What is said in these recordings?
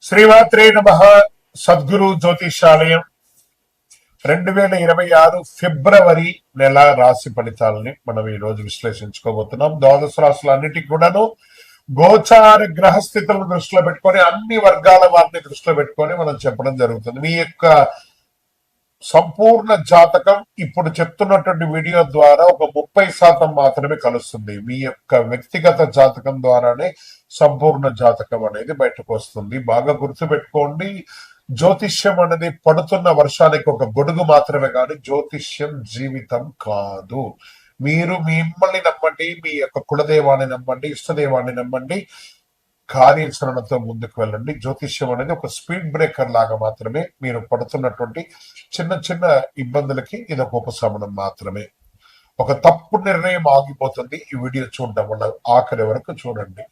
శ్రీమాత్రే నమః. సద్గురు జ్యోతిషాలయం 2026 ఫిబ్రవరి నెల రాశి ఫలితాలని మనం ఈ రోజు విశ్లేషించుకోబోతున్నాం. ద్వాదశ రాశులన్నిటికీ కూడాను గోచార గ్రహ స్థితులను దృష్టిలో పెట్టుకొని అన్ని వర్గాల వారిని దృష్టిలో పెట్టుకొని మనం చెప్పడం జరుగుతుంది. మీ యొక్క సంపూర్ణ జాతకం ఇప్పుడు చెప్తున్నటువంటి వీడియో ద్వారా ఒక 30% మాత్రమే కలుస్తుంది. మీ యొక్క వ్యక్తిగత జాతకం ద్వారానే సంపూర్ణ జాతకం అనేది బయటకు వస్తుంది. బాగా గుర్తుపెట్టుకోండి, జ్యోతిష్యం అనేది పడుతున్న వర్షానికి ఒక గొడుగు మాత్రమే కానీ జ్యోతిష్యం జీవితం కాదు. మీరు మిమ్మల్ని నమ్మండి, మీ యొక్క కులదేవాన్ని నమ్మండి, ఇష్టదేవాన్ని నమ్మండి, కార్యాచరణతో ముందుకు వెళ్ళండి. జ్యోతిష్యం అనేది ఒక స్పీడ్ బ్రేకర్ లాగా మాత్రమే. మీరు పడుతున్నటువంటి చిన్న చిన్న ఇబ్బందులకి ఇది ఒక ఉపశమనం మాత్రమే. ఒక తప్పు నిర్ణయం ఆగిపోతుంది ఈ వీడియో చూడడం వల్ల. ఆఖరి వరకు చూడండి.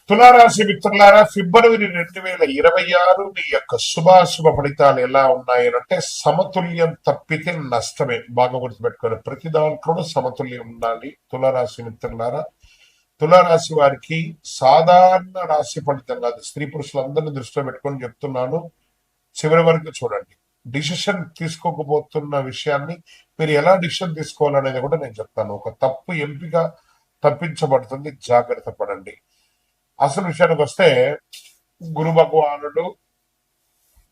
తులారాశి మిత్రులారా, ఫిబ్రవరి 2026 మీ యొక్క శుభాశుభ ఫలితాలు ఎలా ఉన్నాయనంటే సమతుల్యం తప్పితే నష్టమే. బాగా గుర్తుపెట్టుకోవాలి, ప్రతి దాంట్లోనూ సమతుల్యం ఉండాలి. తులారాశి మిత్రులారా, తులారాశి వారికి సాధారణ రాశి ఫలితం కాదు, స్త్రీ పురుషులందరినీ దృష్టిలో పెట్టుకొని చెప్తున్నాను. చివరి వరకు చూడండి. డిసిషన్ తీసుకోకపోతున్న విషయాన్ని మీరు ఎలా డిసిషన్ తీసుకోవాలనేది కూడా నేను చెప్తాను. ఒక తప్పు ఎంపిక తప్పించబడుతుంది, జాగ్రత్త పడండి. అసలు విషయానికి వస్తే, గురు భగవానుడు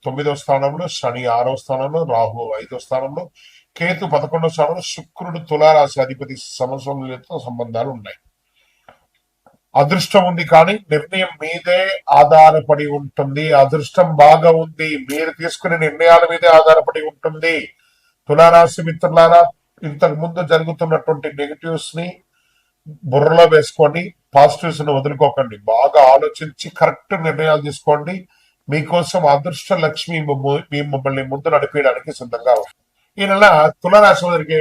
9వ స్థానంలో, శని 6వ స్థానంలో, రాహు 5వ స్థానంలో, కేతు 11వ స్థానంలో, శుక్రుడు తులారాశి అధిపతి సమస్యలతో సంబంధాలు ఉన్నాయి. అదృష్టం ఉంది కానీ నిర్ణయం మీదే ఆధారపడి ఉంటుంది. అదృష్టం బాగా ఉంది, మీరు తీసుకునే నిర్ణయాల మీదే ఆధారపడి ఉంటుంది. తులారాశి మిత్రులారా, ఇంతకు ముందు జరుగుతున్నటువంటి నెగటివ్స్ ని బుర్రలో వేసుకొని పాజిటివ్స్ ని వదులుకోకండి. బాగా ఆలోచించి కరెక్ట్ నిర్ణయాలు తీసుకోండి. మీకోసం అదృష్ట లక్ష్మి మిమ్మల్ని ముందు నడిపేయడానికి సిద్ధంగా ఉంది. ఈ నెల తులారాశి వారికి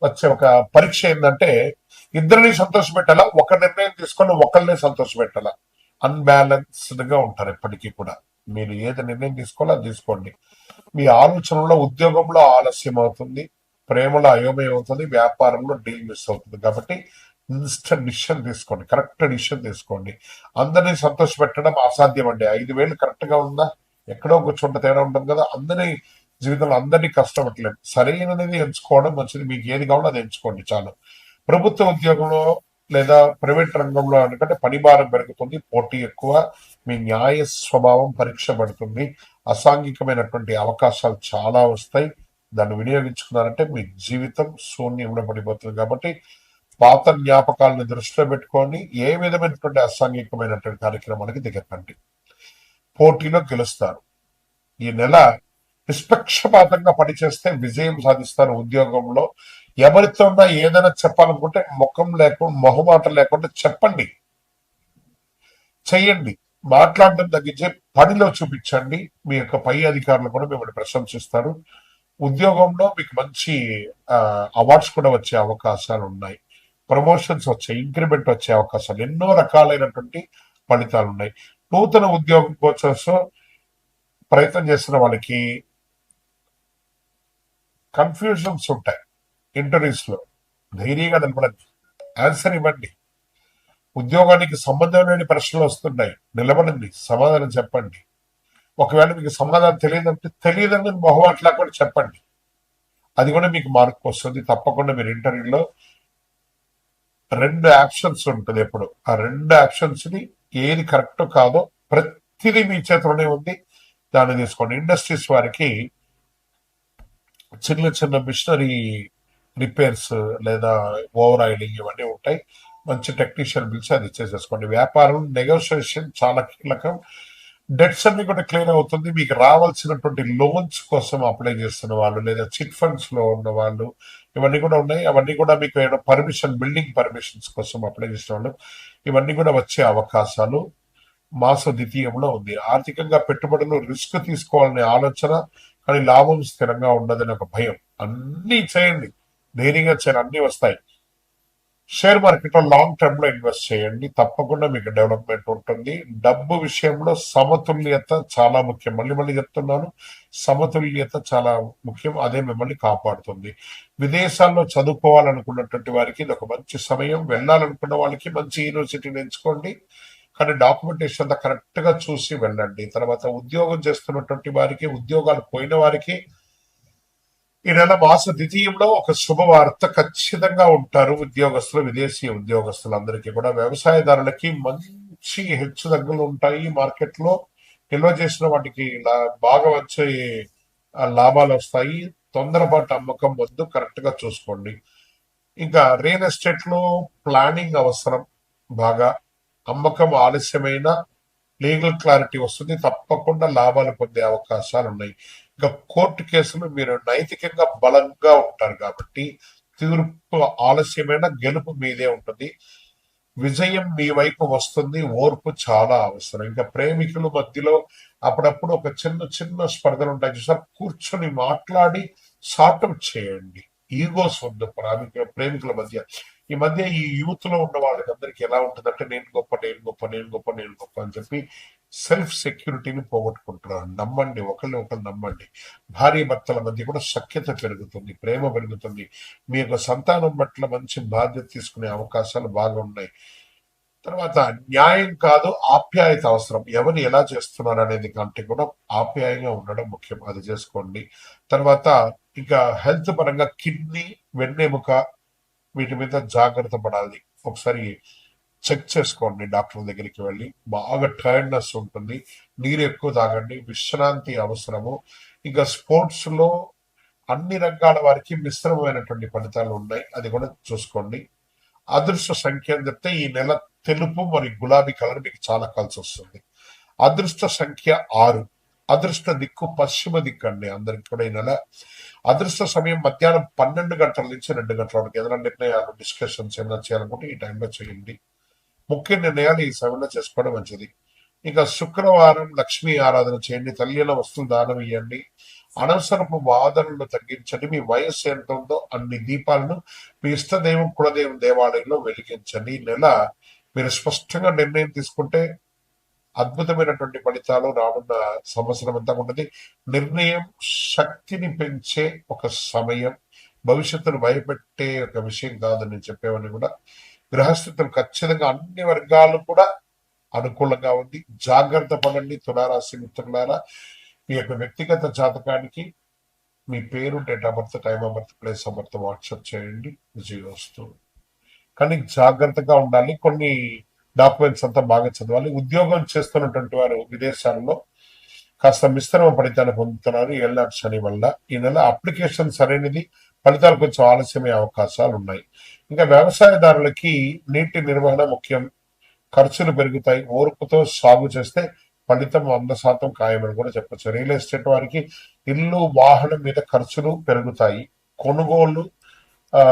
వచ్చే ఒక పరీక్ష ఏంటంటే, ఇద్దరిని సంతోష పెట్టాలా, ఒక నిర్ణయం తీసుకొని ఒకరిని సంతోష పెట్టాలా. అన్బ్యాలెన్స్డ్ గా ఉంటారు ఎప్పటికీ కూడా. మీరు ఏది నిర్ణయం తీసుకోవాలో అది తీసుకోండి. మీ ఆలోచనలో, ఉద్యోగంలో ఆలస్యం అవుతుంది, ప్రేమలో అయోమయం అవుతుంది, వ్యాపారంలో డీల్ మిస్ అవుతుంది. కాబట్టి ఇన్స్టెంట్ డిసిషన్ తీసుకోండి, కరెక్ట్ డిసిషన్ తీసుకోండి. అందరినీ సంతోష పెట్టడం అసాధ్యం అండి. 5,000 కరెక్ట్ గా ఉందా, ఎక్కడో ఒక చోట తేడా ఉంటుంది కదా. అందరి జీవితంలో అందరినీ కష్టపడలేదు. సరైనది ఎంచుకోవడం మంచిది. మీకు ఏది కావాలో అది ఎంచుకోండి చాలు. ప్రభుత్వ ఉద్యోగంలో లేదా ప్రైవేట్ రంగంలో ఎందుకంటే పని భారం పెరుగుతుంది, పోటీ ఎక్కువ, మీ న్యాయ స్వభావం పరీక్ష పడుతుంది, అసాంఘికమైనటువంటి అవకాశాలు చాలా వస్తాయి. దాన్ని వినియోగించుకున్నారంటే మీ జీవితం శూన్యంలో పడిపోతుంది. కాబట్టి పాత జ్ఞాపకాలను దృష్టిలో పెట్టుకొని ఏ విధమైనటువంటి అసాంఘికమైనటువంటి కార్యక్రమానికి దిగకండి. పోటీలో గెలుస్తారు. ఈ నెల నిష్పక్షపాతంగా పనిచేస్తే విజయం సాధిస్తారు. ఉద్యోగంలో ఎవరితో ఏదైనా చెప్పాలనుకుంటే ముఖం లేకుండా, మొహమాట లేకుండా చెప్పండి, చెయ్యండి. మాట్లాడడం తగ్గించే పనిలో చూపించండి. మీ యొక్క పై అధికారులు కూడా మిమ్మల్ని ప్రశంసిస్తారు. ఉద్యోగంలో మీకు మంచి అవార్డ్స్ కూడా వచ్చే అవకాశాలు ఉన్నాయి. ప్రమోషన్స్ వచ్చే, ఇంక్రిమెంట్ వచ్చే అవకాశాలు, ఎన్నో రకాలైనటువంటి ఫలితాలు ఉన్నాయి. నూతన ఉద్యోగం కోసం ప్రయత్నం చేస్తున్న వాళ్ళకి కన్ఫ్యూజన్స్ ఉంటాయి. ఇంటర్వ్యూస్ లో ధైర్యంగా నిలబడండి, ఆన్సర్ ఇవ్వండి. ఉద్యోగానికి సంబంధం లేని ప్రశ్నలు వస్తున్నాయి, నిలబడండి, సమాధానం చెప్పండి. ఒకవేళ మీకు సమాధానం తెలియదంటే తెలియదని మొహమాటలా కూడా చెప్పండి. అది కూడా మీకు మార్క్ వస్తుంది తప్పకుండా. మీరు ఇంటర్వ్యూలో 2 ఆప్షన్స్ ఉంటుంది ఎప్పుడు. ఆ 2 ఆప్షన్స్ ని ఏది కరెక్ట్ కాదో ప్రతిదీ మీ చేతిలోనే ఉంది, దాన్ని తీసుకోండి. ఇండస్ట్రీస్ వారికి చిన్న చిన్న మిషనరీ రిపేర్స్ లేదా ఓవర్ ఆయిలింగ్ ఇవన్నీ ఉంటాయి. మంచి టెక్నీషియన్ పిలిచి అది చేసేసుకోండి. వ్యాపారం నెగోషియేషన్ చాలా కీలకం. డెట్స్ అన్ని కూడా క్లియర్ అవుతుంది. మీకు రావాల్సినటువంటి లోన్స్ కోసం అప్లై చేస్తున్న వాళ్ళు లేదా చిట్ ఫండ్స్ లో ఉన్న వాళ్ళు ఇవన్నీ కూడా ఉన్నాయి. అవన్నీ కూడా మీకు పర్మిషన్, బిల్డింగ్ పర్మిషన్స్ కోసం అప్లై చేసిన వాళ్ళు ఇవన్నీ కూడా వచ్చే అవకాశాలు మాస ద్వితీయంలో ఉంది. ఆర్థికంగా పెట్టుబడులు రిస్క్ తీసుకోవాలనే ఆలోచన, కానీ లాభం స్థిరంగా ఉండదని ఒక భయం. అన్ని చేయండి, ధైర్యంగా చేయండి, అన్ని వస్తాయి. షేర్ మార్కెట్ లో లాంగ్ టర్మ్ లో ఇన్వెస్ట్ చేయండి, తప్పకుండా మీకు డెవలప్మెంట్ ఉంటుంది. డబ్బు విషయంలో సమతుల్యత చాలా ముఖ్యం. మళ్ళీ మళ్ళీ చెప్తున్నాను, సమతుల్యత చాలా ముఖ్యం. అదే మిమ్మల్ని కాపాడుతుంది. విదేశాల్లో చదువుకోవాలనుకున్నటువంటి వారికి ఇది ఒక మంచి సమయం. వెళ్ళాలనుకున్న వాళ్ళకి మంచి యూనివర్సిటీని ఎంచుకోండి. కానీ డాక్యుమెంటేషన్ అంతా కరెక్ట్ గా చూసి వెళ్ళండి. తర్వాత ఉద్యోగం చేస్తున్నటువంటి వారికి, ఉద్యోగాలు పోయిన వారికి ఈ నెల మాస ద్వితీయంలో ఒక శుభవార్త ఖచ్చితంగా ఉంటారు. ఉద్యోగస్తులు, విదేశీ ఉద్యోగస్తులందరికీ కూడా. వ్యవసాయదారులకి మంచి హెచ్చు తగ్గులు ఉంటాయి. మార్కెట్ లో నిల్వ చేసిన వాటికి బాగా వచ్చే లాభాలు వస్తాయి. తొందరపాటు అమ్మకం వద్దు, కరెక్ట్ గా చూసుకోండి. ఇంకా రియల్ ఎస్టేట్ లో ప్లానింగ్ అవసరం. బాగా అమ్మకం ఆలస్యమైన లీగల్ క్లారిటీ వస్తుంది, తప్పకుండా లాభాలు పొందే అవకాశాలు ఉన్నాయి. ఇంకా కోర్టు కేసులు మీరు నైతికంగా బలంగా ఉంటారు కాబట్టి తీర్పు ఆలస్యమైన గెలుపు మీదే ఉంటుంది. విజయం మీ వైపు వస్తుంది. ఓర్పు చాలా అవసరం. ఇంకా ప్రేమికుల మధ్యలో అప్పుడప్పుడు ఒక చిన్న చిన్న స్పర్ధలు ఉంటాయి చూసారు, కూర్చొని మాట్లాడి సార్ట్అవుట్ చేయండి. ఈగోస్ వద్దు ప్రేమికుల మధ్య. ఈ మధ్య ఈ యూత్ లో ఉన్న వాళ్ళకందరికి ఎలా ఉంటుందంటే నేను గొప్ప, నేను గొప్ప, నేను గొప్ప, నేను గొప్ప అని చెప్పి సెల్ఫ్ సెక్యూరిటీని పోగొట్టుకుంటున్నారు. నమ్మండి, ఒకరు నమ్మండి. భార్య భర్తల మధ్య కూడా సఖ్యత పెరుగుతుంది, ప్రేమ పెరుగుతుంది. మీ యొక్క సంతానం పట్ల మంచి బాధ్యత తీసుకునే అవకాశాలు బాగా ఉన్నాయి. తర్వాత న్యాయం కాదు, ఆప్యాయత అవసరం. ఎవరు ఎలా చేస్తున్నారు అనేది కంటే కూడా ఆప్యాయంగా ఉండడం ముఖ్యం, అది చేసుకోండి. తర్వాత ఇంకా హెల్త్ పరంగా కిడ్నీ, వెన్నెముక వీటి మీద జాగ్రత్త పడాలి. ఒకసారి చెక్ చేసుకోండి డాక్టర్ దగ్గరికి వెళ్ళి. బాగా టైర్డ్నెస్ ఉంటుంది, నీరు ఎక్కువ తాగండి, విశ్రాంతి అవసరము. ఇంకా స్పోర్ట్స్ లో అన్ని రంగాల వారికి మిశ్రమమైనటువంటి ఫలితాలు ఉన్నాయి, అది కూడా చూసుకోండి. అదృష్ట సంఖ్య అని చెప్తే ఈ నెల తెలుపు మరియు గులాబీ కలర్ మీకు చాలా కలిసి వస్తుంది. అదృష్ట సంఖ్య 6. అదృష్ట దిక్కు పశ్చిమ దిక్కు అండి అందరికి కూడా ఈ నెల. అదృష్ట సమయం మధ్యాహ్నం 12 గంటల నుంచి 2 గంటల వరకు. ఏదైనా నిర్ణయాలు, డిస్కషన్స్ ఏమైనా చేయాలనుకుంటే ఈ టైంలో చేయండి. ముఖ్య నిర్ణయాలు ఈ సమయంలో చేసుకోవడం మంచిది. ఇక శుక్రవారం లక్ష్మీ ఆరాధన చేయండి, తల్లిల వస్తువులు దానం ఇవ్వండి, అనవసరపు వాదనలు తగ్గించండి. మీ వయస్సు ఎంత ఉందో అన్ని దీపాలను మీ ఇష్టదైవం, కులదైవం దేవాలయంలో వెలిగించండి. ఈ నెల మీరు స్పష్టంగా నిర్ణయం తీసుకుంటే అద్భుతమైనటువంటి ఫలితాలు రానున్న సంవత్సరం అంతా ఉన్నది. నిర్ణయం శక్తిని పెంచే ఒక సమయం, భవిష్యత్తును భయపెట్టే ఒక విషయం కాదని చెప్పేవన్నీ కూడా. గ్రహస్థితులు ఖచ్చితంగా అన్ని వర్గాలు కూడా అనుకూలంగా ఉంది. జాగ్రత్త పడండి తులారాశి మిత్రులారా. మీ యొక్క వ్యక్తిగత జాతకానికి మీ పేరు, date of birth, time of birth, place of birth WhatsApp చేయండి. విజయోస్తు. కానీ జాగ్రత్తగా ఉండాలి. కొన్ని డాక్యుమెంట్స్ అంతా బాగా చదవాలి. ఉద్యోగం చేస్తున్నటువంటి వారు విదేశాల్లో కాస్త మిశ్రమ ఫలితాన్ని పొందుతున్నారు ఏళ్ళనాటి శని వల్ల. ఈ నెల అప్లికేషన్ సరైనది, ఫలితాలు కొంచెం ఆలస్యమయ్యే అవకాశాలు ఉన్నాయి. ఇంకా వ్యవసాయదారులకి నీటి నిర్వహణ ముఖ్యం. ఖర్చులు పెరుగుతాయి, ఓర్పుతో సాగు చేస్తే ఫలితం 100% ఖాయమని కూడా చెప్పచ్చు. రియల్ ఎస్టేట్ వారికి ఇల్లు, వాహనం మీద ఖర్చులు పెరుగుతాయి. కొనుగోళ్లు, ఆ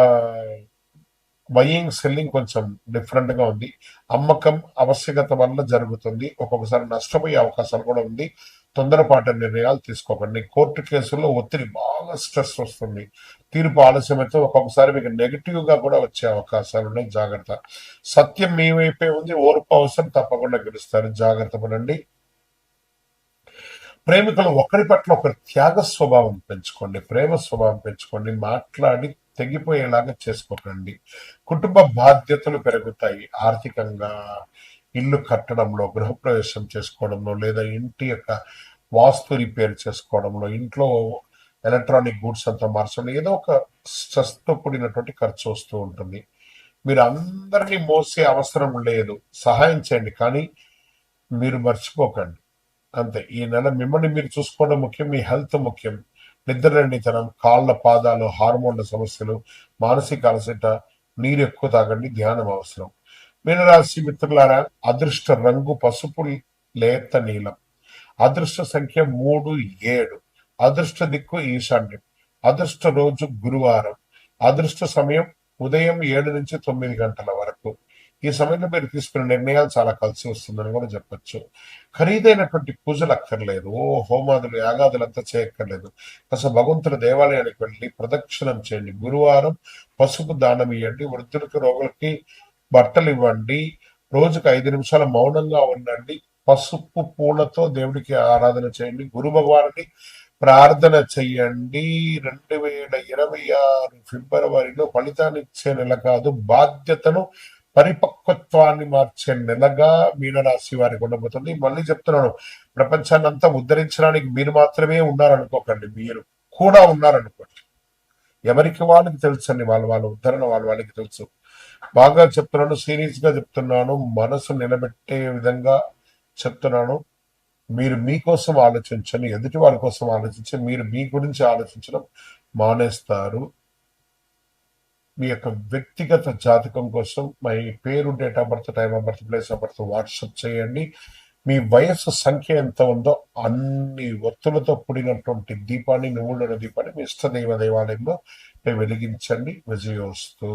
బయింగ్, సెల్లింగ్ కొంచెం డిఫరెంట్ గా ఉంది. అమ్మకం ఆవశ్యకత వల్ల జరుగుతుంది, ఒక్కొక్కసారి నష్టపోయే అవకాశాలు కూడా ఉంది. తొందరపాటు నిర్ణయాలు తీసుకోకండి. కోర్టు కేసుల్లో ఒత్తిడి, బాగా స్ట్రెస్ వస్తుంది. తీర్పు ఆలస్యమైతే ఒక్కొక్కసారి మీకు నెగిటివ్ గా కూడా వచ్చే అవకాశాలు ఉన్నాయి, జాగ్రత్త. సత్యం మీ వైపే ఉంది, ఓర్పు అవసరం, తప్పకుండా గెలుస్తారు, జాగ్రత్త పడండి. ప్రేమికులు ఒకరి పట్ల ఒకరి త్యాగ స్వభావం పెంచుకోండి, ప్రేమ స్వభావం పెంచుకోండి. మాట్లాడి తెగిపోయేలాగా చేసుకోకండి. కుటుంబ బాధ్యతలు పెరుగుతాయి. ఆర్థికంగా ఇల్లు కట్టడంలో, గృహప్రవేశం చేసుకోవడంలో, లేదా ఇంటి యొక్క వాస్తు రిపేర్ చేసుకోవడంలో, ఇంట్లో ఎలక్ట్రానిక్ గూడ్స్ అంతా మార్చడం, ఏదో ఒక స్ట్రెస్ తో కూడినటువంటి ఖర్చు వస్తూ ఉంటుంది. మీరు అందరినీ మోసే అవసరం లేదు, సహాయం చేయండి, కానీ మీరు మర్చిపోకండి. అంతే. ఈ నెల మిమ్మల్ని మీరు చూసుకోవడం ముఖ్యం, మీ హెల్త్ ముఖ్యం. నిద్రలేనితనం, కాళ్ళ పాదాలు, హార్మోన్ల సమస్యలు, మానసిక అలసట, నీరు ఎక్కువ తాగండి, ధ్యానం అవసరం. మీనరాశి మిత్రులారా, అదృష్ట రంగు పసుపు, లేత నీలం. అదృష్ట సంఖ్య 3, 7. అదృష్ట దిక్కు ఈశాన్యం. అదృష్ట రోజు గురువారం. అదృష్ట సమయం ఉదయం 7 నుంచి 9 గంటల వరకు. ఈ సమయంలో మీరు తీసుకున్న నిర్ణయాలు చాలా కలిసి వస్తుందని కూడా చెప్పొచ్చు. ఖరీదైనటువంటి పూజలు అక్కర్లేదు, హోమాదులు, యాగాదులు అంతా చేయక్కర్లేదు. కాస్త భగవంతుల దేవాలయానికి వెళ్ళి ప్రదక్షిణం చేయండి. గురువారం పసుపు దానం ఇవ్వండి. వృద్ధులకి, రోగులకి బట్టలు ఇవ్వండి. రోజుకు 5 నిమిషాలు మౌనంగా ఉండండి. పసుపు పూలతో దేవుడికి ఆరాధన చేయండి. గురు భగవాన్ని ప్రార్థన చెయ్యండి. 2026 ఫిబ్రవరిలో ఫలితాన్ని ఇచ్చే నెల కాదు, బాధ్యతను పరిపక్వత్వాన్ని మార్చే నెలగా మీనరాశి వారికి ఉండబోతుంది. మళ్ళీ చెప్తున్నాను, ప్రపంచాన్ని అంతా ఉద్ధరించడానికి మీరు మాత్రమే ఉన్నారనుకోకండి, మీరు కూడా ఉన్నారనుకోండి. ఎవరికి వాళ్ళకి తెలుసండి, వాళ్ళ ఉద్ధరణ వాళ్ళకి తెలుసు. బాగా చెప్తున్నాను, సీరియస్ గా చెప్తున్నాను, మనసు నిలబెట్టే విధంగా చెప్తున్నాను. మీరు మీకోసం ఆలోచించండి, ఎదుటి వాళ్ళ కోసం ఆలోచించి మీరు మీ గురించి ఆలోచించడం మానేస్తారు. మీ యొక్క వ్యక్తిగత జాతకం కోసం మీ పేరు, date of birth, time of birth, place of birth WhatsApp చేయండి. మీ వయస్సు సంఖ్య ఎంత ఉందో అన్ని ఒత్తులతో కూడినటువంటి దీపాన్ని, నువ్వుల దీపాన్ని మీ ఇష్టదైవ దేవాలయంలో వెలిగించండి. విజయోస్తు.